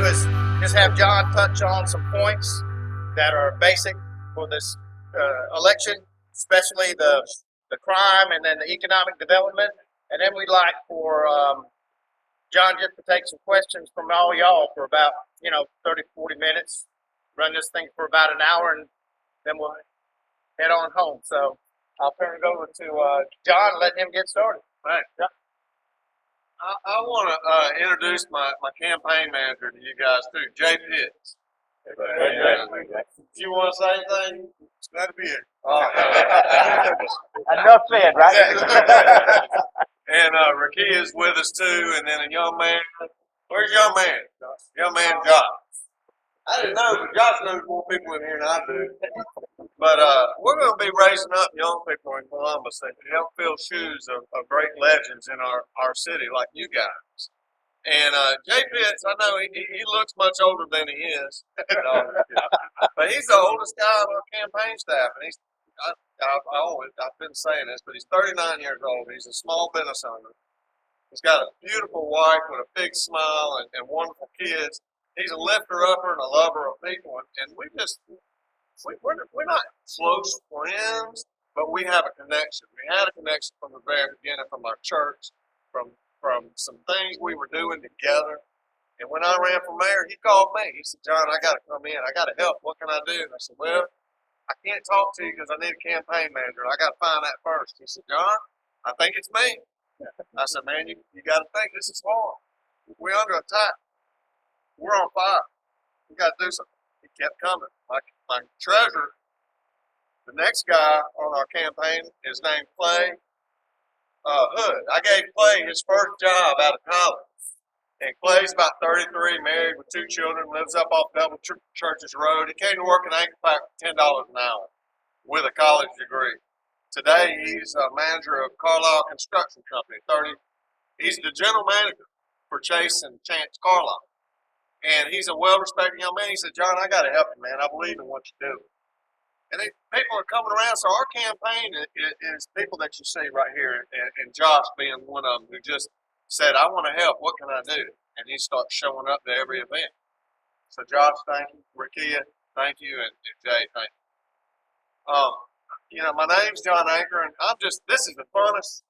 is just have John touch on some points that are basic for this election, especially the crime and then the economic development. And then we'd like for John just to take some questions from all y'all for about 30, 40 minutes. Run this thing for about an hour, and then we'll head on home. So I'll turn it over to John and let him get started. All right. Yeah. I want to introduce my campaign manager to you guys too, Jay Pitts. If you want to say anything, it's glad to be here. Enough said, right? And Rakia is with us too, and then a young man. Where's young man? Young man Josh. I didn't know, but Josh knows more people in here than I do. But we're going to be raising up young people in Columbus that can help fill shoes of great legends in our city like you guys. And Jay Pitts, I know he looks much older than he is. But he's the oldest guy on our campaign staff. And I've been saying this, but he's 39 years old. He's a small business owner. He's got a beautiful wife with a big smile and wonderful kids. He's a lifter-upper and a lover of people. And we're not close friends, but we have a connection. We had a connection from the very beginning from our church, from some things we were doing together. And when I ran for mayor, he called me. He said, John, I got to come in. I got to help. What can I do? And I said, well, I can't talk to you because I need a campaign manager. I got to find that first. He said, John, I think it's me. I said, man, you got to think this is hard. We're under attack. We're on fire. We got to do something. He kept coming. My treasurer, the next guy on our campaign is named Clay Hood. I gave Clay his first job out of college. And Clay's about 33, married with 2 children, lives up off Double Churches Road. He came to work in Anker for $10 an hour with a college degree. Today, he's a manager of Carlisle Construction Company. He's the general manager for Chase and Chance Carlisle. And he's a well-respected young man. He said, John, I got to help you, man. I believe in what you do. And people are coming around. So our campaign is people that you see right here, and Josh being one of them who just said, I want to help. What can I do? And he starts showing up to every event. So Josh, thank you. Rakia, thank you. And Jay, thank you. My name's John Anker, and this is the funnest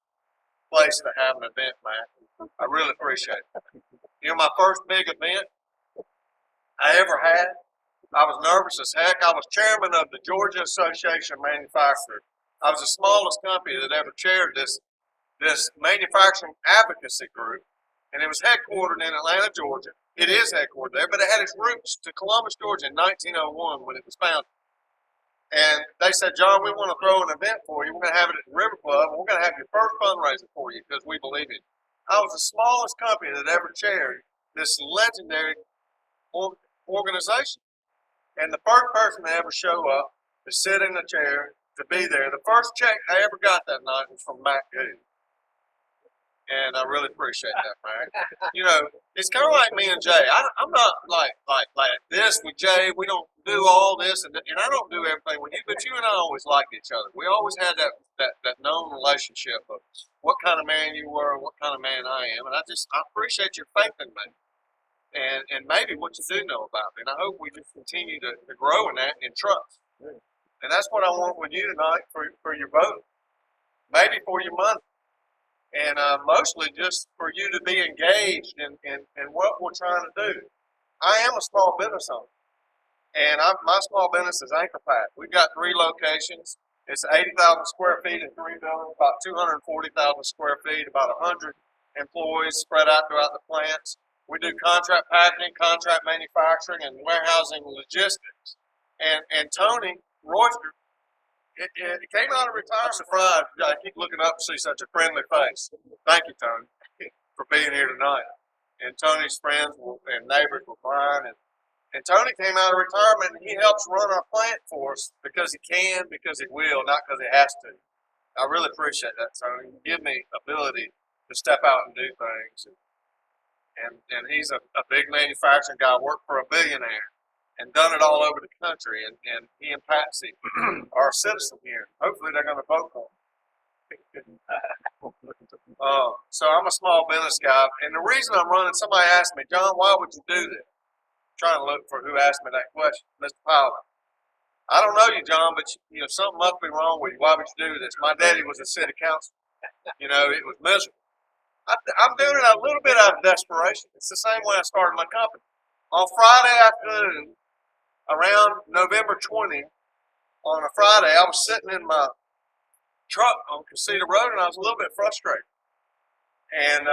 place to have an event, man. I really appreciate it. My first big event I ever had, I was nervous as heck. I was chairman of the Georgia Association of Manufacturers. I was the smallest company that ever chaired this manufacturing advocacy group, and it was headquartered in Atlanta, Georgia. It is headquartered there, but it had its roots to Columbus, Georgia in 1901 when it was founded. And they said, John, we want to throw an event for you. We're going to have it at the River Club, and we're going to have your first fundraiser for you because we believe in you. I was the smallest company that ever chaired this legendary organization. And the first person to ever show up, to sit in the chair, to be there, the first check I ever got that night was from Matt Goode. And I really appreciate that, man. It's kind of like me and Jay. I'm not like this with Jay. We don't do all this, and I don't do everything with you, but you and I always liked each other. We always had that known relationship of what kind of man you were and what kind of man I am. And I appreciate your faith in me. And maybe what you do know about me. And I hope we just continue to grow in that and trust. And that's what I want with you tonight for your vote. Maybe for your money. And mostly just for you to be engaged in what we're trying to do. I am a small business owner. And my small business is Anker Pack. We've got 3 locations. It's 80,000 square feet in 3 buildings, about 240,000 square feet, about 100 employees spread out throughout the plants. We do contract packaging, contract manufacturing, and warehousing logistics. And Tony Royster, it came out of retirement. I'm surprised. I keep looking up to see such a friendly face. Thank you, Tony, for being here tonight. And Tony's friends and neighbors were mine. And Tony came out of retirement, and he helps run our plant for us because he can, because he will, not because he has to. I really appreciate that, Tony. You give me ability to step out and do things. And he's a big manufacturing guy, worked for a billionaire, and done it all over the country. And he and Patsy are a citizen here. Hopefully they're going to vote for him. So I'm a small business guy. And the reason I'm running, somebody asked me, John, why would you do this? trying to look for who asked me that question, Mr. Powell. I don't know you, John, but you know something must be wrong with you. Why would you do this? My daddy was a city councilor. You know, it was miserable. I'm doing it a little bit out of desperation. It's the same way I started my company. On Friday afternoon, around November 20, on a Friday, I was sitting in my truck on Casita Road, and I was a little bit frustrated. And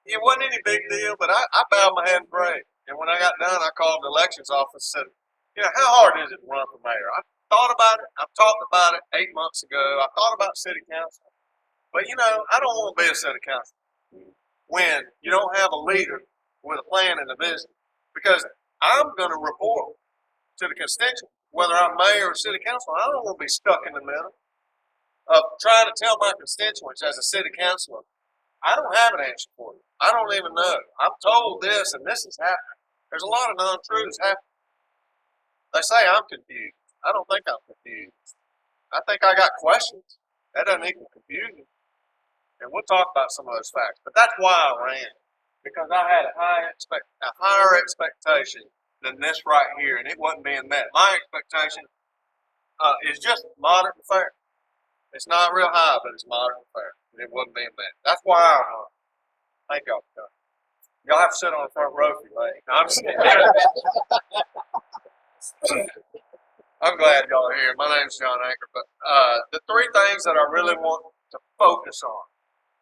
it wasn't any big deal, but I bowed my head and prayed. And when I got done, I called the elections office and said, you know, how hard is it to run for mayor? I thought about it. I've talked about it 8 months ago. I thought about city council. But, you know, I don't want to be a city council when you don't have a leader with a plan and a vision. Because I'm going to report to the constituents, whether I'm mayor or city council. I don't want to be stuck in the middle of trying to tell my constituents as a city councilor, I don't have an answer for you. I don't even know. I'm told this and this is happening. There's a lot of non-truths happening. They say I'm confused. I don't think I'm confused. I think I got questions. That doesn't equal confusion. And we'll talk about some of those facts. But that's why I ran. Because I had a higher expectation than this right here, and it wasn't being met. My expectation is just moderate and fair. It's not real high, but it's moderate and fair. And it wasn't being met. That's why I run. Thank y'all for coming. Y'all have to sit on the front row if you like. I'm just kidding. I'm glad y'all are here. My name's John Anker. But the three things that I really want to focus on,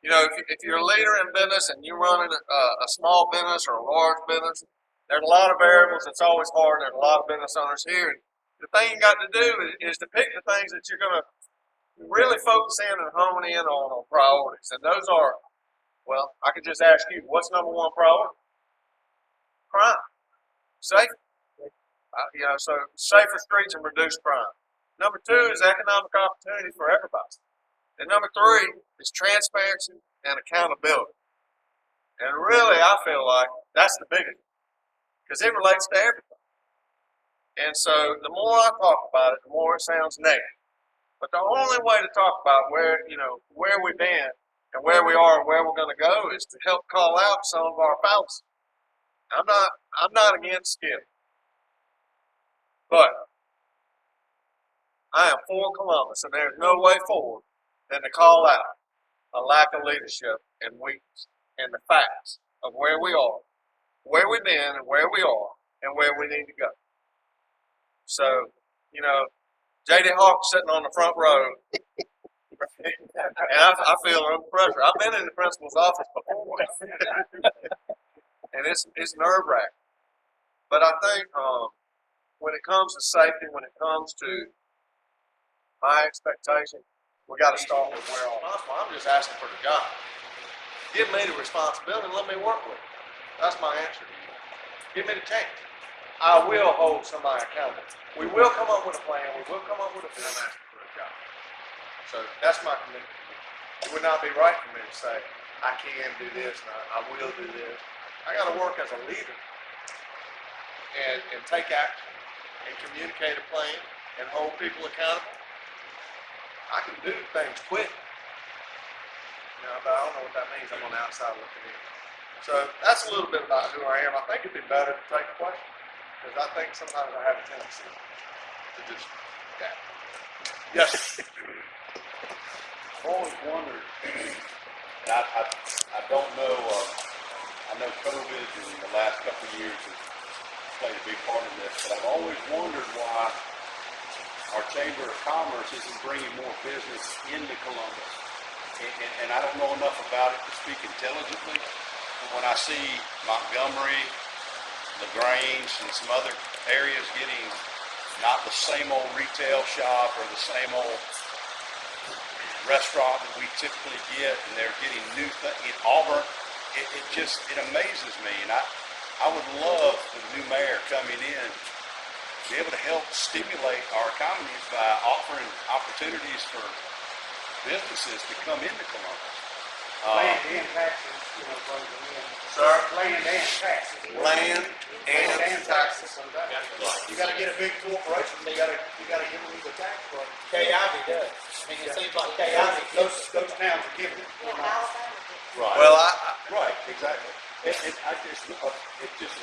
you know, if you're a leader in business and you're running a small business or a large business, there's a lot of variables. It's always hard. There's a lot of business owners here. And the thing you got to do is to pick the things that you're going to really focus in and hone in on priorities. And those are, well, I could just ask you, what's number one priority? Crime. Safety. You know, so safer streets and reduced crime. Number two is economic opportunity for everybody. And number three is transparency and accountability. And really, I feel like that's the biggest because it relates to everything. And so the more I talk about it, the more it sounds negative. But the only way to talk about where we've been and where we are and where we're going to go is to help call out some of our fallacies. I'm not against skill. But I am for Columbus, and there's no way forward than to call out a lack of leadership and weakness and the facts of where we are, where we've been and where we are, and where we need to go. So, you know, J.D. Hawk sitting on the front row, and I feel under pressure. I've been in the principal's office before, and it's nerve-wracking. But I think when it comes to safety, when it comes to my expectation, we got to start with where I'm just asking for the job. Give me the responsibility and let me work with it. That's my answer. Give me the chance. I will hold somebody accountable. We will come up with a plan. We will come up with a plan for a job. So that's my commitment. It would not be right for me to say, I can do this and I will do this. I got to work as a leader and take action and communicate a plan and hold people accountable. I can do things quick. You know, but I don't know what that means. I'm on the outside looking in. So that's a little bit about who I am. I think it'd be better to take a question because I think sometimes I have a tendency to just that. Yes. I've always wondered, and I don't know, I know COVID in the last couple of years has played a big part in this, but I've always wondered why our Chamber of Commerce isn't bringing more business into Columbus. And I don't know enough about it to speak intelligently. But when I see Montgomery, LaGrange, and some other areas getting not the same old retail shop or the same old restaurant that we typically get, and they're getting new things in Auburn, it amazes me. And I would love the new mayor coming in to be able to help stimulate our economies by offering opportunities for businesses to come into Columbus. Land and taxes, you know, brings them in. Sir? Land and taxes. Land and taxes. So you gotta get a big corporation, you gotta give them the tax break. KIV does. I mean, it seems like KIV. Those towns are giving it. You know. Right. Well, right, exactly. It's just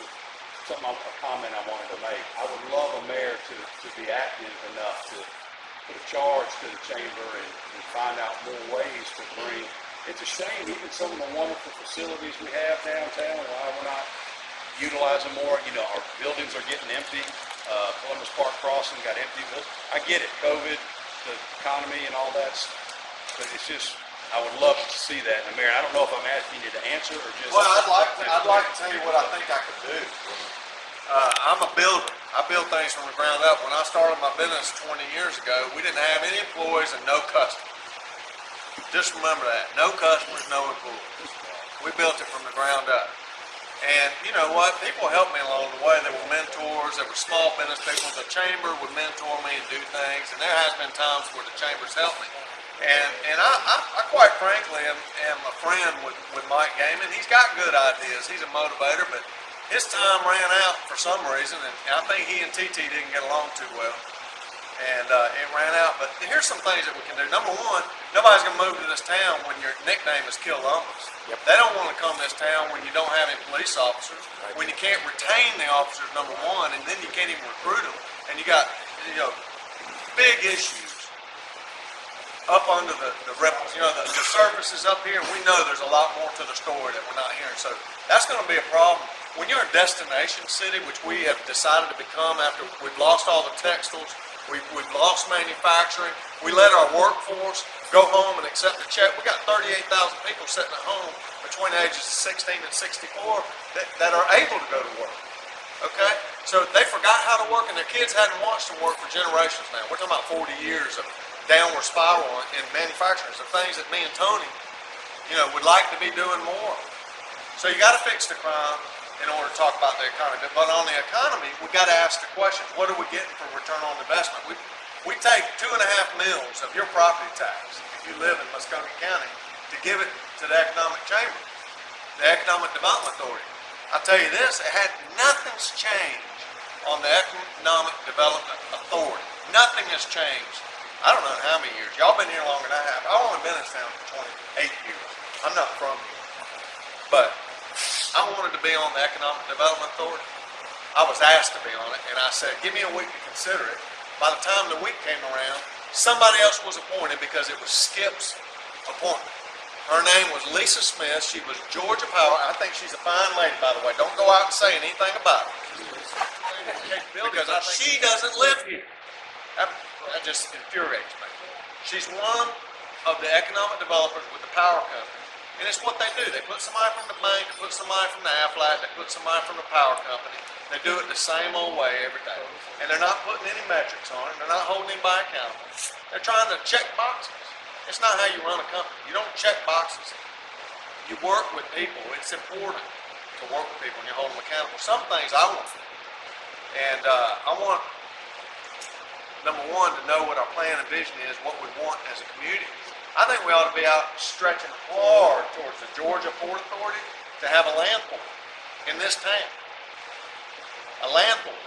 something I comment I wanted to make. I would love a mayor to be active enough to put a charge to the chamber and find out more ways to bring. It's a shame, even some of the wonderful facilities we have downtown, why we're not utilizing more. You know, our buildings are getting empty. Columbus Park Crossing got empty. I get it, COVID, the economy and all that, but it's just, I would love to see that. And Mayor, I don't know if I'm asking you to answer or just. Well, I'd like to tell you what I think I could do. I'm a builder. I build things from the ground up. When I started my business 20 years ago, we didn't have any employees and no customers. Just remember that. No customers, no employees. We built it from the ground up. And you know what? People helped me along the way. They were mentors. They were small business people. The chamber would mentor me and do things. And there has been times where the chamber's helped me. And I quite frankly am a friend with Mike Gaiman. He's got good ideas. He's a motivator, but his time ran out for some reason, and I think he and TT didn't get along too well. And it ran out. But here's some things that we can do. Number one, nobody's going to move to this town when your nickname is Columbus. Yep. They don't want to come to this town when you don't have any police officers, when you can't retain the officers, number one, and then you can't even recruit them. And you got, you know, big issues up under the surface is up here, and we know there's a lot more to the story that we're not hearing. So that's going to be a problem. When you're a destination city, which we have decided to become after we've lost all the textiles, we've lost manufacturing, we let our workforce go home and accept a check. We got 38,000 people sitting at home between the ages of 16 and 64 that are able to go to work. Okay? So they forgot how to work, and their kids hadn't watched them work for generations now. We're talking about 40 years of downward spiral in manufacturing. So things that me and Tony, you know, would like to be doing more. So you got to fix the crime in order to talk about the economy. But on the economy, we got to ask the question: what are we getting for return on investment? We take 2.5 mils of your property tax if you live in Muscogee County to give it to the economic chamber, the economic development authority. I tell you this: nothing's changed on the economic development authority. Nothing has changed. I don't know how many years. Y'all been here longer than I have. I've only been in this town for 28 years. I'm not from here. But I wanted to be on the Economic Development Authority. I was asked to be on it, and I said, give me a week to consider it. By the time the week came around, somebody else was appointed because it was Skip's appointment. Her name was Lisa Smith. She was Georgia Power. I think she's a fine lady, by the way. Don't go out and say anything about her. Because she doesn't live here. That just infuriates me. She's one of the economic developers with the power company. And it's what they do. They put somebody from the bank, they put somebody from the Aflac, they put somebody from the power company. They do it the same old way every day. And they're not putting any metrics on it. They're not holding anybody accountable. They're trying to check boxes. It's not how you run a company. You don't check boxes. You work with people. It's important to work with people and you hold them accountable. Some things I want. And I want, number one, to know what our plan and vision is, what we want as a community. I think we ought to be out stretching hard towards the Georgia Port Authority to have a land port in this town. A land port.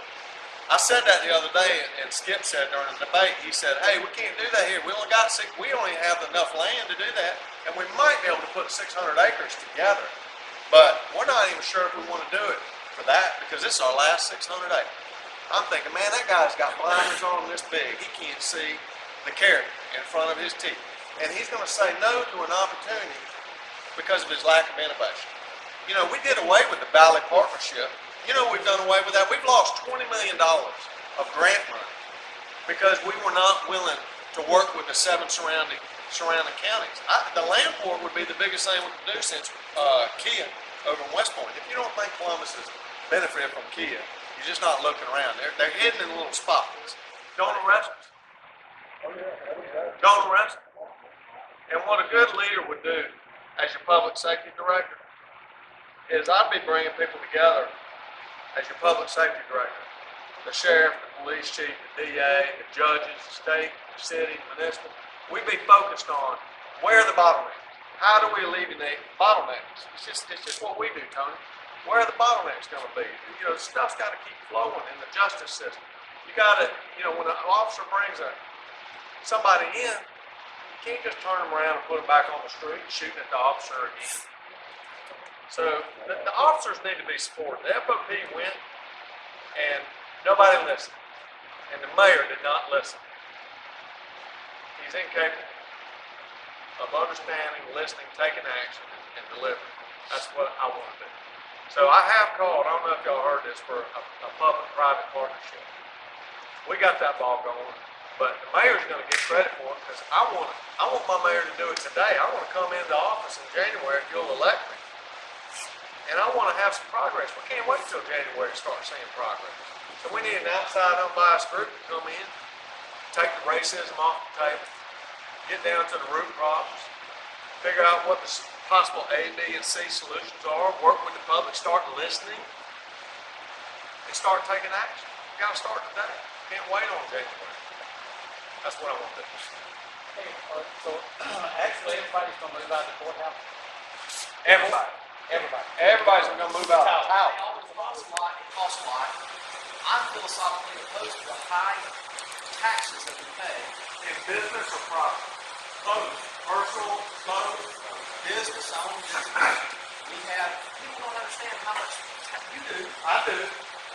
I said that the other day, and Skip said during the debate, he said, hey, we can't do that here. We only have enough land to do that, and we might be able to put 600 acres together. But we're not even sure if we want to do it for that, because this is our last 600 acres. I'm thinking, man, that guy's got blinders on this big. He can't see the carrot in front of his teeth. And he's going to say no to an opportunity because of his lack of innovation. You know, we did away with the Valley Partnership. You know, we've done away with that. We've lost $20 million of grant money because we were not willing to work with the 7 surrounding counties. The land port would be the biggest thing we could do since Kia over in West Point. If you don't think Columbus has benefited from Kia, you're just not looking around. They're hidden in little spots. Don't arrest us. Don't arrest us. And what a good leader would do as your public safety director is I'd be bringing people together as your public safety director. The sheriff, the police chief, the DA, the judges, the state, the city, municipal. We'd be focused on where are the bottlenecks. How do we alleviate bottlenecks? It's just what we do, Tony. Where are the bottlenecks going to be? You know, stuff's got to keep flowing in the justice system. You got to, you know, when an officer brings somebody in, you can't just turn them around and put them back on the street shooting at the officer again. So the officers need to be supported. The FOP went And nobody listened. And the mayor did not listen. He's incapable of understanding, listening, taking action, and delivering. That's what I want to do. So I have called, I don't know if y'all heard this, for a public-private partnership. We got that ball going, but the mayor's going to get credit for it because I want my mayor to do it today. I want to come into office in January if you'll elect me. And I want to have some progress. We can't wait till January to start seeing progress. So we need an outside unbiased group to come in, take the racism off the table, get down to the root problems, figure out what the possible A, B, and C solutions are, work with the public, start listening, and start taking action. You got to start today. Can't wait on January. That's what I want to do. Hey, so actually, everybody's gonna move out of the courthouse. Everybody. Everybody's going to move out. It costs a lot. I'm philosophically opposed to the high taxes that we pay. In business or property? Both. Personal, both. Business owned business. We have, people don't understand how much, you do. I do.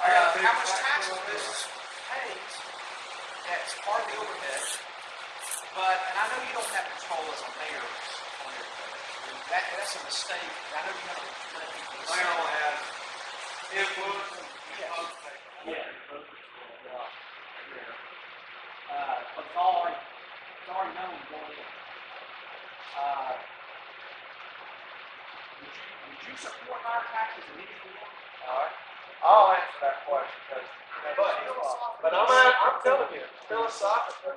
I got How much tax a business pays. That's part of the overhead. But, and I know you don't have control as a mayor on your, that's a mistake. I know you have to let people Mayor decide. only has influence and vote taking. Yeah. But it's already known going in. Would you support higher taxes in any form? All right. I'll answer that question because, but I'm telling you, philosophically,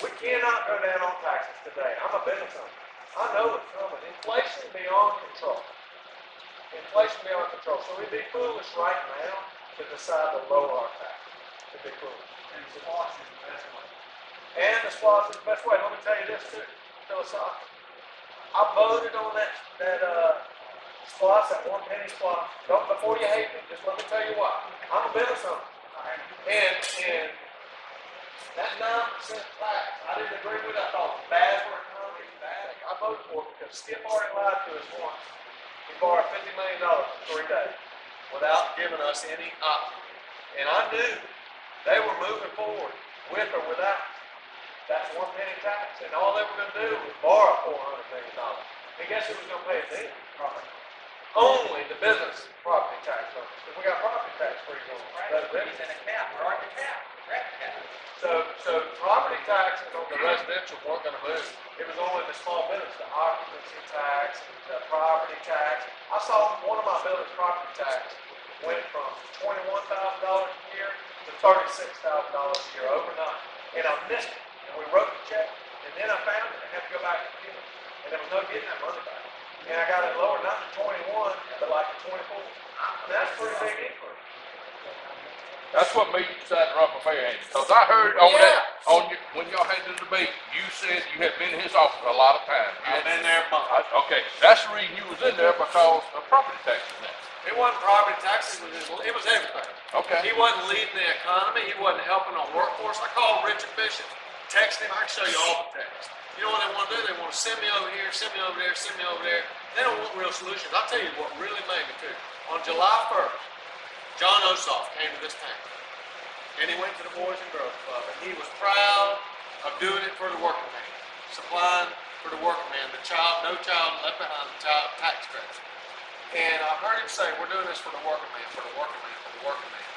we cannot go down on taxes today. I'm a business owner. I know it's coming. Inflation beyond control. Inflation beyond control. So we'd be foolish right now to decide to lower our taxes. It'd be foolish. And squash is the best way. And the SPLOST is the best way. Let me tell you this too, philosophically. I voted on that SPLOST, that 1 penny SPLOST. Don't, before you hate me, just let me tell you why. I'm a business owner. And that 9% tax, I didn't agree with it. I thought it was bad for the economy, it was bad. I voted for it because Skip already lied to us once. He borrowed $50 million for 3 days without giving us any option. And I knew they were moving forward with or without that 1 penny tax. And all they were going to do was borrow $400 million. And guess who was going to pay it then? Only the business property tax owners. Because we got property tax free on residential. And a cap, we're at the cap. We're at the cap. So property taxes on the residential weren't going to move. It was only the small business, the occupancy tax, the property tax. I saw one of my buildings' property tax went from $21,000 a year to $36,000 a year overnight. And I missed it. And we wrote the check. And then I found it and had to go back and get it. And there was no getting that money back. And I got it lower, not to 21, but like to 24. I mean, that's a pretty big increase. That's what made you decide to run for mayor, Andy. Because I heard when y'all had the debate, you said you had been in his office a lot of times. I've been there months. Okay, that's the reason you was in there because of property taxes now. It wasn't property taxes, it was everything. Okay. He wasn't leading the economy, he wasn't helping on workforce. I called Richard Bishop, texted him, I can show you all the texts. You know what they want to do? They want to send me over here, send me over there, send me over there. They don't want real solutions. I'll tell you what really made me too. On July 1st, John Ossoff came to this town. And he went to the Boys and Girls Club. And he was proud of doing it for the working man. Supplying for the working man. The child, no child left behind, the child tax credits. And I heard him say, we're doing this for the working man, for the working man, for the working man.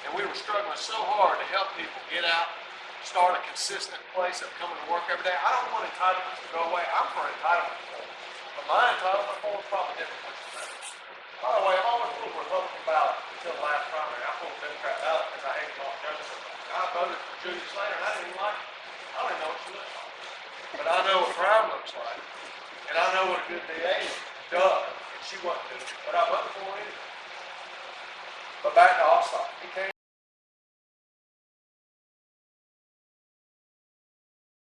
And we were struggling so hard to help people get out, start a consistent place of coming to work every day. I don't want entitlements to go away. I'm for entitlement reform. But my entitlement reform is probably different from yours. By the way, I'm always pulled for Republican ballot until the last primary. I pulled Democrat ballot because I hated Mark Jefferson. I voted for Judy Slater and I didn't even like her. I don't even know what she looks like. But I know what Brown looks like. And I know what a good DA does. And she wasn't doing it. But I voted for her anyway. But back to Ossoff. He came